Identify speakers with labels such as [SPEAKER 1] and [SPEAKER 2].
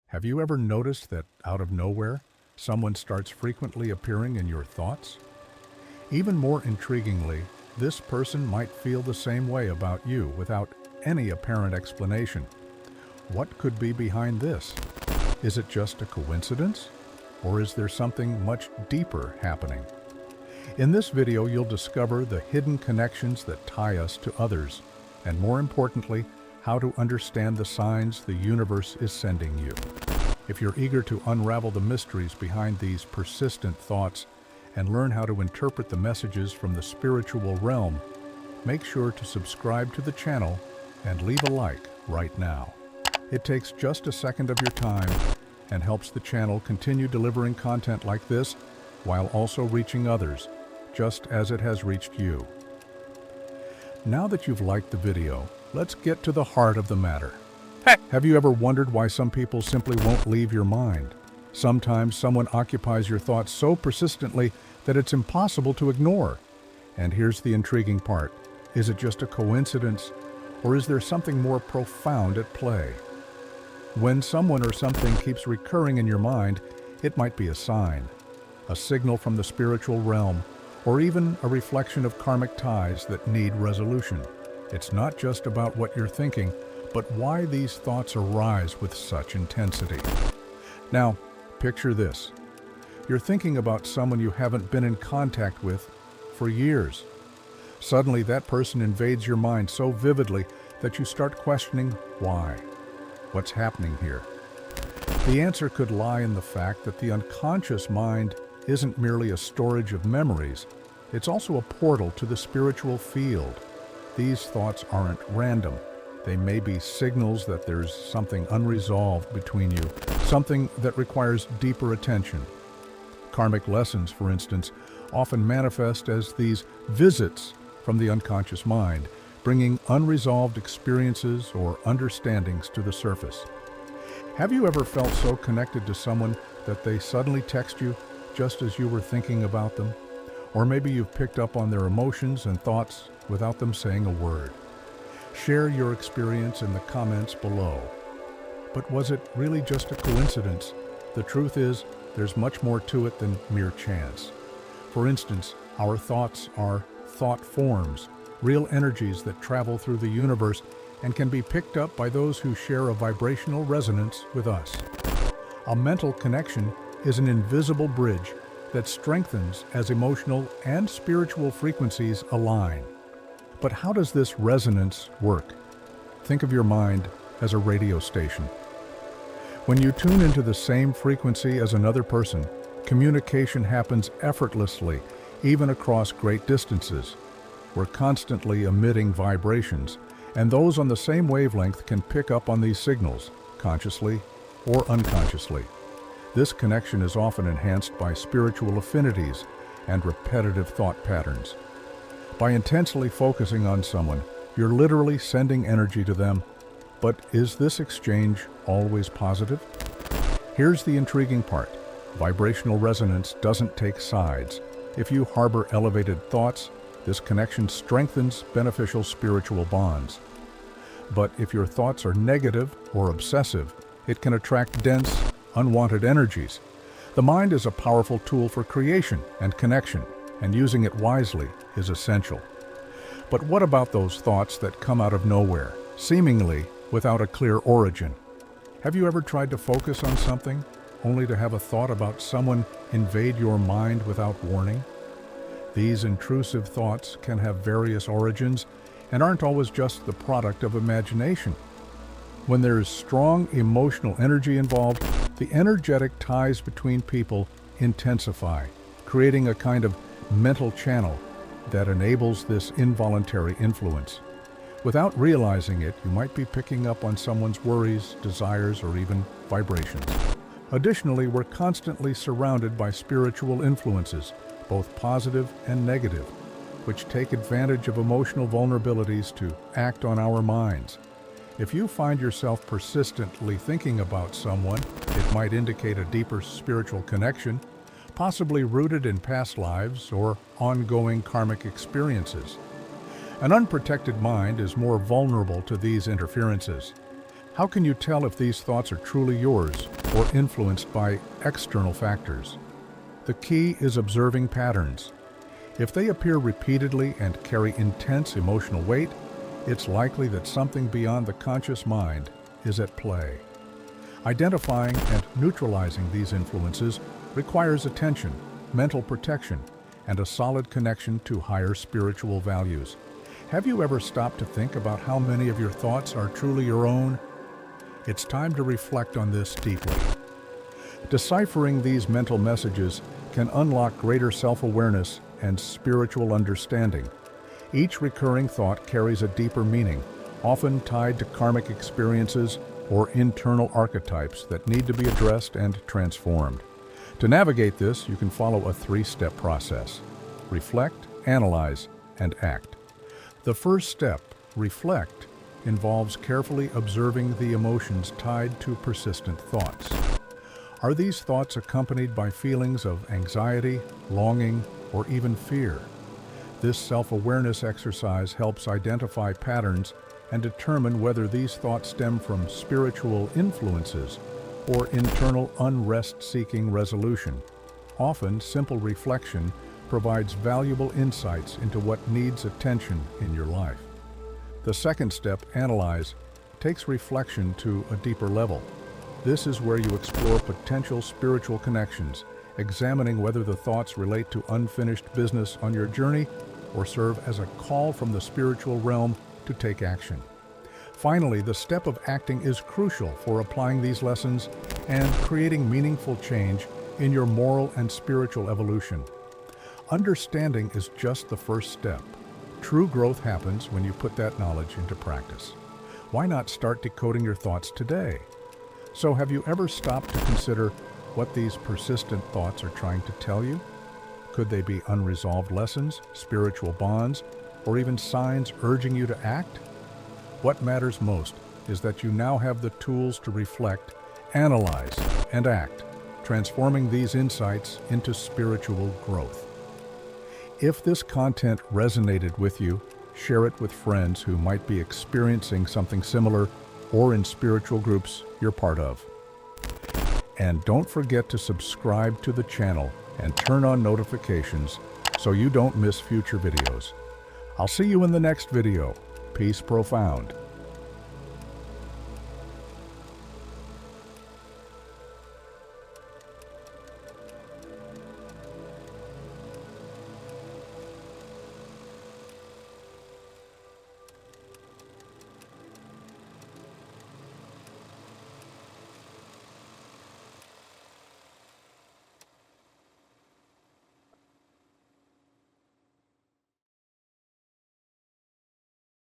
[SPEAKER 1] Have you ever noticed that out of nowhere, someone starts frequently appearing in your thoughts? Even more intriguingly, this person might feel the same way about you without any apparent explanation. What could be behind this? Is it just a coincidence? Or is there something much deeper happening? In this video, you'll discover the hidden connections that tie us to others, and more importantly, how to understand the signs the universe is sending you. If you're eager to unravel the mysteries behind these persistent thoughts and learn how to interpret the messages from the spiritual realm, make sure to subscribe to the channel and leave a like right now. It takes just a second of your time and helps the channel continue delivering content like this while also reaching others, just as it has reached you. Now that you've liked the video, let's get to the heart of the matter. Have you ever wondered why some people simply won't leave your mind? Sometimes someone occupies your thoughts so persistently that it's impossible to ignore. And here's the intriguing part. Is it just a coincidence, or is there something more profound at play? When someone or something keeps recurring in your mind, it might be a sign, a signal from the spiritual realm, or even a reflection of karmic ties that need resolution. It's not just about what you're thinking, but why these thoughts arise with such intensity. Now, picture this. You're thinking about someone you haven't been in contact with for years. Suddenly, that person invades your mind so vividly that you start questioning why. What's happening here? The answer could lie in the fact that the unconscious mind isn't merely a storage of memories, it's also a portal to the spiritual field. These thoughts aren't random. They may be signals that there's something unresolved between you, something that requires deeper attention. Karmic lessons, for instance, often manifest as these visits from the unconscious mind, bringing unresolved experiences or understandings to the surface. Have you ever felt so connected to someone that they suddenly text you just as you were thinking about them? Or maybe you've picked up on their emotions and thoughts without them saying a word. Share your experience in the comments below. But was it really just a coincidence? The truth is, there's much more to it than mere chance. For instance, our thoughts are thought forms, real energies that travel through the universe and can be picked up by those who share a vibrational resonance with us. A mental connection is an invisible bridge that strengthens as emotional and spiritual frequencies align. But how does this resonance work? Think of your mind as a radio station. When you tune into the same frequency as another person, communication happens effortlessly, even across great distances. We're constantly emitting vibrations, and those on the same wavelength can pick up on these signals, consciously or unconsciously. This connection is often enhanced by spiritual affinities and repetitive thought patterns. By intensely focusing on someone, you're literally sending energy to them. But is this exchange always positive? Here's the intriguing part. Vibrational resonance doesn't take sides. If you harbor elevated thoughts, this connection strengthens beneficial spiritual bonds. But if your thoughts are negative or obsessive, it can attract dense, unwanted energies. The mind is a powerful tool for creation and connection, and using it wisely is essential. But what about those thoughts that come out of nowhere, seemingly without a clear origin? Have you ever tried to focus on something, only to have a thought about someone invade your mind without warning? These intrusive thoughts can have various origins and aren't always just the product of imagination. When there is strong emotional energy involved, the energetic ties between people intensify, creating a kind of mental channel that enables this involuntary influence. Without realizing it, you might be picking up on someone's worries, desires, or even vibrations. Additionally, we're constantly surrounded by spiritual influences, both positive and negative, which take advantage of emotional vulnerabilities to act on our minds. If you find yourself persistently thinking about someone, it might indicate a deeper spiritual connection, possibly rooted in past lives or ongoing karmic experiences. An unprotected mind is more vulnerable to these interferences. How can you tell if these thoughts are truly yours or influenced by external factors? The key is observing patterns. If they appear repeatedly and carry intense emotional weight, it's likely that something beyond the conscious mind is at play. Identifying and neutralizing these influences requires attention, mental protection, and a solid connection to higher spiritual values. Have you ever stopped to think about how many of your thoughts are truly your own? It's time to reflect on this deeply. Deciphering these mental messages can unlock greater self-awareness and spiritual understanding. Each recurring thought carries a deeper meaning, often tied to karmic experiences or internal archetypes that need to be addressed and transformed. To navigate this, you can follow a three-step process: reflect, analyze, and act. The first step, reflect, involves carefully observing the emotions tied to persistent thoughts. Are these thoughts accompanied by feelings of anxiety, longing, or even fear? This self-awareness exercise helps identify patterns and determine whether these thoughts stem from spiritual influences or internal unrest-seeking resolution. Often, simple reflection provides valuable insights into what needs attention in your life. The second step, analyze, takes reflection to a deeper level. This is where you explore potential spiritual connections, examining whether the thoughts relate to unfinished business on your journey or serve as a call from the spiritual realm to take action. Finally, the step of acting is crucial for applying these lessons and creating meaningful change in your moral and spiritual evolution. Understanding is just the first step. True growth happens when you put that knowledge into practice. Why not start decoding your thoughts today? So, have you ever stopped to consider what these persistent thoughts are trying to tell you? Could they be unresolved lessons, spiritual bonds, or even signs urging you to act? What matters most is that you now have the tools to reflect, analyze, and act, transforming these insights into spiritual growth. If this content resonated with you, share it with friends who might be experiencing something similar or in spiritual groups you're part of. And don't forget to subscribe to the channel and turn on notifications so you don't miss future videos. I'll see you in the next video. Peace profound.